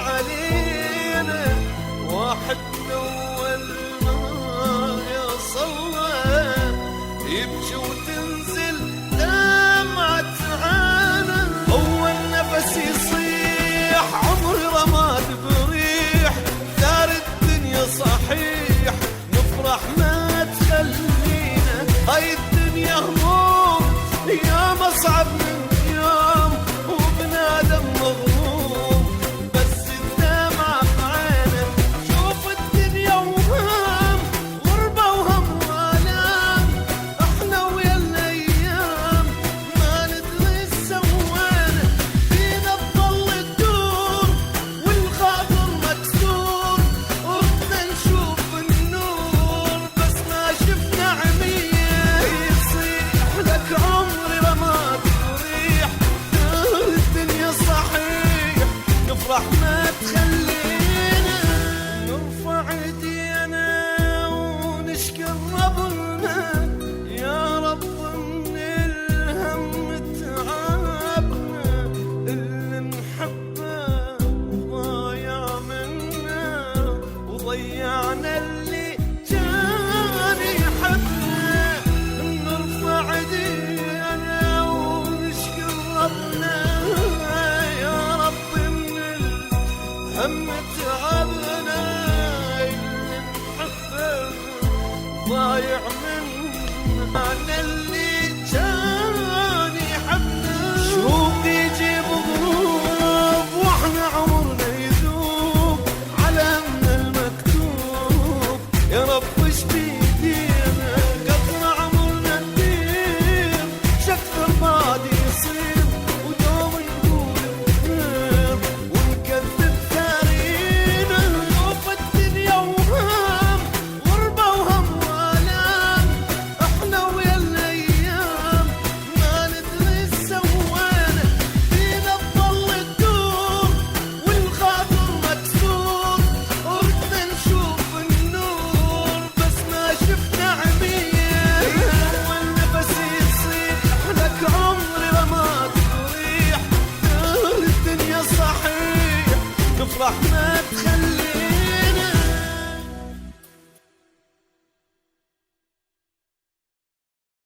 علينا واحد أول ما يصلى يبكي وتنزل دمعة عينه. أول نفس يصيح عمري رماد بريح، دار الدنيا صحيح نفرح ما تخلينا. هاي الدنيا هموم يا مصعب من يوم وبنادم مغموم، بس الدمعة بعينه. شوف الدنيا وهم غربة وهم وآلام، احنا ويا الأيام ما ندري ايش سوينا. فينا تضل تدور والخاطر مكسور، ورحنا نشوف النور بس ما شفنا عمية. يصيح لك عمري رماد وريح، دار الدنيا صحيح نفرح ما تخلينا. نرفع ايدينا ونشكي ربنا، يا رب من الهم تعبنا. اللي نحبه ضايع منا وضيعنا اللي كان يحبنا. نرفع ايدينا ونشكي ربنا، يا رب من الهم تعبنا. اللي نحبه ضايع منا اللي كان يحبنا. شوق يجيب غروب واحنا عمرنا يذوب على من المكتوب. يا رب ايش بيدينا قطر عمرنا ندير، شكثر بعد يصير ودوم نقول بخير ونكذب ثارينا. نوف الدنيا وهم غربة وهم وآلام، احنا ويا الأيام ما ندري ايش سوينا. فينا تضل تدور والخاطر مكسور، ورحنا نشوف النور بس ما شفنا عمية. أول نفس يصيح لك عمري رماد وريح، دار الدنيا صحيح نفرح